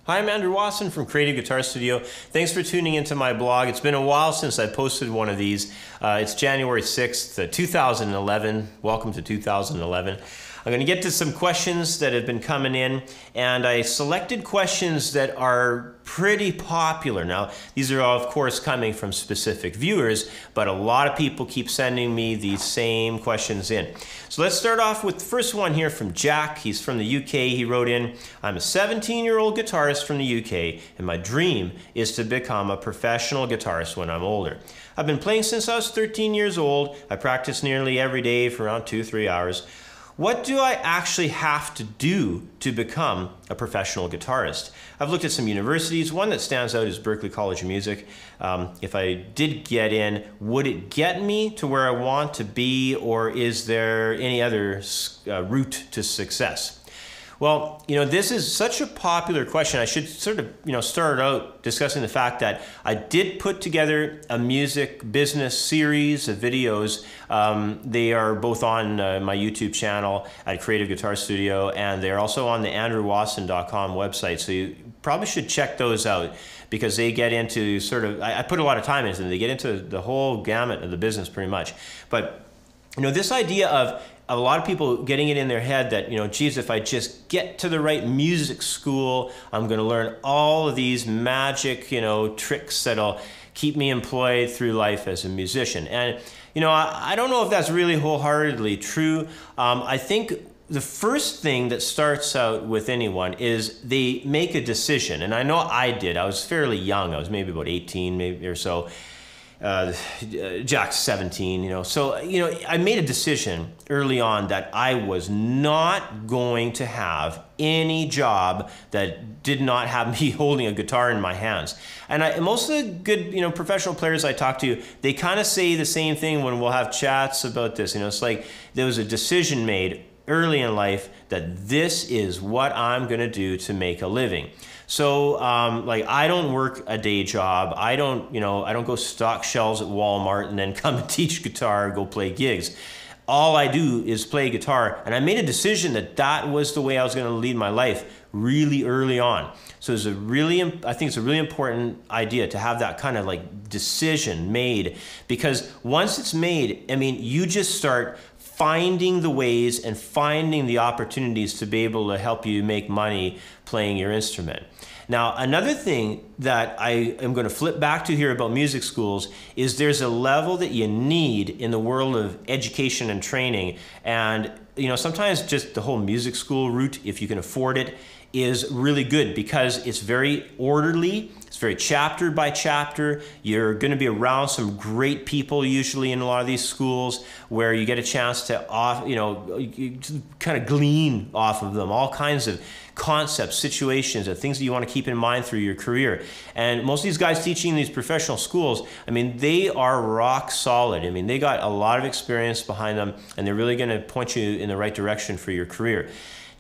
Hi, I'm Andrew Wasson from Creative Guitar Studio. Thanks for tuning into my blog. It's been a while since I posted one of these. It's January 6th, 2011. Welcome to 2011. I'm going to get to some questions that have been coming in, and I selected questions that are pretty popular. Now, these are of course coming from specific viewers, but a lot of people keep sending me these same questions in. So let's start off with the first one here from Jack. He's from the UK. He wrote in, I'm a 17-year-old guitarist from the UK, and my dream is to become a professional guitarist when I'm older. I've been playing since I was 13 years old. I practice nearly every day for around 2-3 hours. What do I actually have to do to become a professional guitarist? I've looked at some universities. One that stands out is Berklee College of Music. If I did get in, would it get me to where I want to be, or is there any other route to success? Well, this is such a popular question. I should sort of, start out discussing the fact that I did put together a music business series of videos. They are both on my YouTube channel at Creative Guitar Studio, and they're also on the andrewwasson.com website. So you probably should check those out, because they get into sort of, I put a lot of time into them. They get into the whole gamut of the business pretty much. But, this idea of a lot of people getting it in their head that, geez, if I just get to the right music school, I'm going to learn all of these magic, tricks that'll keep me employed through life as a musician. And, I don't know if that's really wholeheartedly true. I think the first thing that starts out with anyone is they make a decision. And I know I did. I was fairly young. I was maybe about 18 maybe or so. Jack's 17, so, I made a decision early on that I was not going to have any job that did not have me holding a guitar in my hands. And most of the good, professional players I talk to, they kind of say the same thing when we'll have chats about this. It's like there was a decision made early in life that this is what I'm going to do to make a living. So, like, I don't work a day job. I don't go stock shelves at Walmart and then come and teach guitar, go play gigs. All I do is play guitar, and I made a decision that that was the way I was going to lead my life really early on. So I think it's a really important idea to have that kind of like decision made, because once it's made, you just start finding the ways and finding the opportunities to be able to help you make money playing your instrument. Now, another thing that I am going to flip back to here about music schools is there's a level that you need in the world of education and training. And, sometimes just the whole music school route, if you can afford it, is really good, because it's very orderly. It's very chapter by chapter. You're going to be around some great people usually in a lot of these schools, where you get a chance to kind of glean off of them all kinds of concepts, situations, and things that you want to keep in mind through your career. And most of these guys teaching in these professional schools, they are rock solid. They got a lot of experience behind them, and they're really going to point you in the right direction for your career.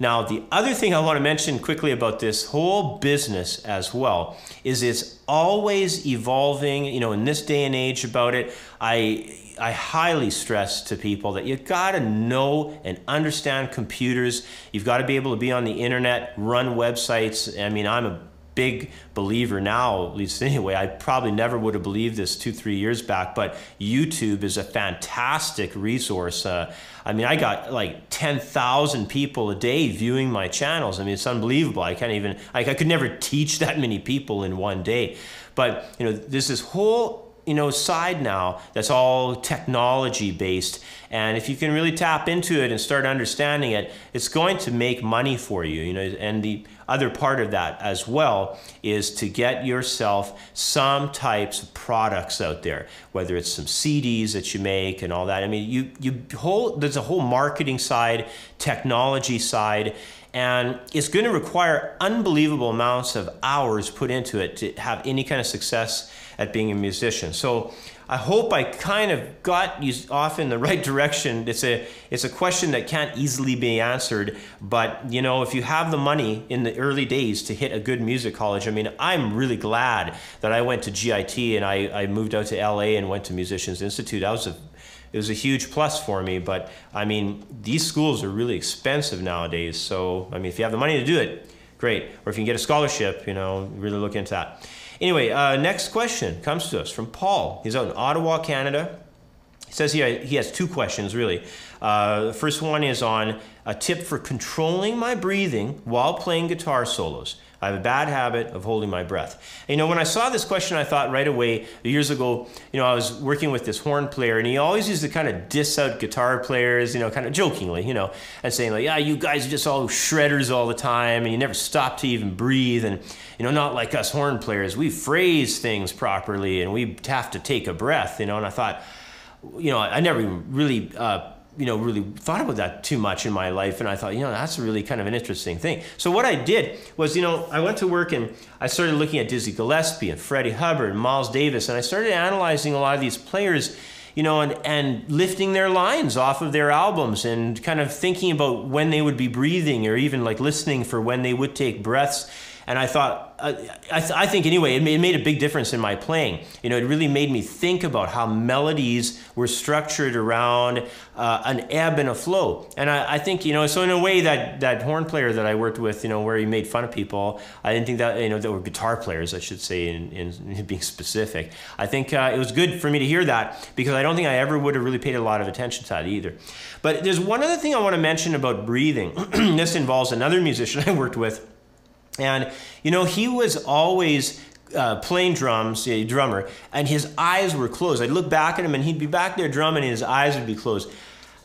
Now, the other thing I want to mention quickly about this whole business as well is it's always evolving. In this day and age about it, I highly stress to people that you've got to know and understand computers. You've got to be able to be on the internet, run websites. I'm a big believer now, at least anyway. I probably never would have believed this 2-3 years back, but YouTube is a fantastic resource. I got like 10,000 people a day viewing my channels. It's unbelievable. I could never teach that many people in one day. But, there's this whole side now that's all technology based, and if you can really tap into it and start understanding it, it's going to make money for you. And the other part of that as well is to get yourself some types of products out there, whether it's some CDs that you make and all that. There's a whole marketing side, technology side, and it's going to require unbelievable amounts of hours put into it to have any kind of success at being a musician. So I hope I kind of got you off in the right direction. It's a question that can't easily be answered, but if you have the money in the early days to hit a good music college, I'm really glad that I went to GIT and I moved out to LA and went to Musicians Institute. It was a huge plus for me, but these schools are really expensive nowadays. So if you have the money to do it, great. Or if you can get a scholarship, you know, really look into that. Anyway, next question comes to us from Paul. He's out in Ottawa, Canada. He says he has two questions, really. The first one is on a tip for controlling my breathing while playing guitar solos. I have a bad habit of holding my breath. And, you know, when I saw this question, I thought right away, years ago, you know, I was working with this horn player, and he always used to kind of diss out guitar players, you know, kind of jokingly, you know, and saying like, yeah, you guys are just all shredders all the time, and you never stop to even breathe, and, you know, not like us horn players. We phrase things properly, and we have to take a breath, you know, and I thought, you know, I never really, you know, really thought about that too much in my life, and I thought, you know, that's really kind of an interesting thing. So what I did was, you know, I went to work and I started looking at Dizzy Gillespie and Freddie Hubbard and Miles Davis, and I started analyzing a lot of these players, you know, and lifting their lines off of their albums and kind of thinking about when they would be breathing, or even like listening for when they would take breaths. And I thought, I think anyway, it made a big difference in my playing. You know, it really made me think about how melodies were structured around an ebb and a flow. And I think, you know, so in a way that horn player that I worked with, you know, where he made fun of people, I didn't think that, you know, that were guitar players, I should say, in being specific. I think it was good for me to hear that, because I don't think I ever would have really paid a lot of attention to that either. But there's one other thing I want to mention about breathing. This involves another musician I worked with. And, you know, he was always playing drums, a drummer, and his eyes were closed. I'd look back at him, and he'd be back there drumming, and his eyes would be closed.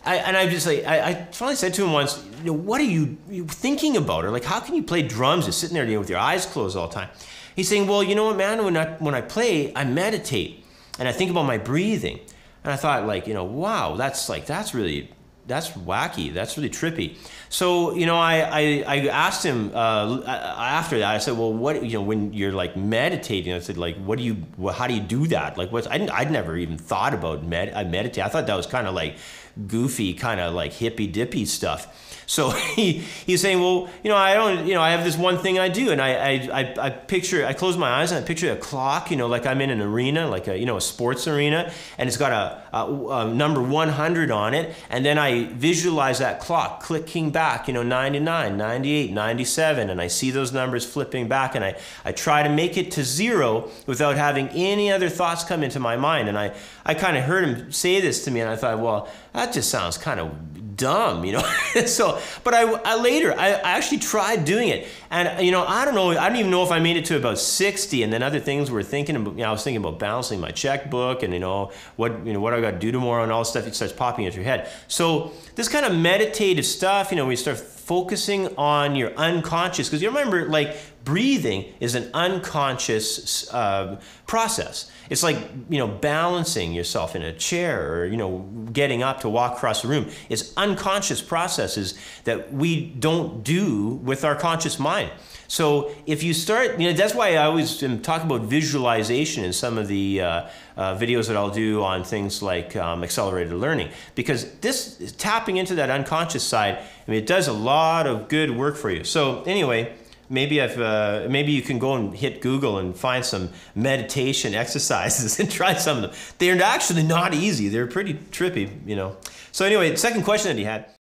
I finally said to him once, you know, what are you thinking about? Or like, how can you play drums just sitting there, you know, with your eyes closed all the time? He's saying, well, you know what, man, when I play, I meditate, and I think about my breathing. And I thought, like, you know, wow, that's wacky. That's really trippy. So, you know, I asked him after that. I said, well, what, you know, when you're like meditating, I said, like, how do you do that? Like, I'd never even thought about meditate. I thought that was kind of like goofy, kind of like hippy dippy stuff. So he's saying, well, you know, I have this one thing I do, and I close my eyes and I picture a clock, you know, like I'm in an arena, like a sports arena, and it's got a number 100 on it, and then I visualize that clock clicking back, you know, 99, 98, 97, and I see those numbers flipping back, and I try to make it to 0 without having any other thoughts come into my mind. And I kind of heard him say this to me, and I thought, well, that just sounds kind of dumb, you know. So, but I later actually tried doing it, and, you know, I don't even know if I made it to about 60, and then other things were thinking about, you know, I was thinking about balancing my checkbook, and, you know, what I got to do tomorrow, and all this stuff. It starts popping into your head. So this kind of meditative stuff, you know, we start focusing on your unconscious, because you remember, like, breathing is an unconscious process. It's like, you know, balancing yourself in a chair, or, you know, getting up to walk across the room. It's unconscious processes that we don't do with our conscious mind. So if you start, you know, that's why I always talk about visualization in some of the videos that I'll do on things like accelerated learning, because this is tapping into that unconscious side. I mean, it does a lot of good work for you. So anyway, maybe you can go and hit Google and find some meditation exercises and try some of them. They're actually not easy. They're pretty trippy, you know. So anyway, the second question that he had.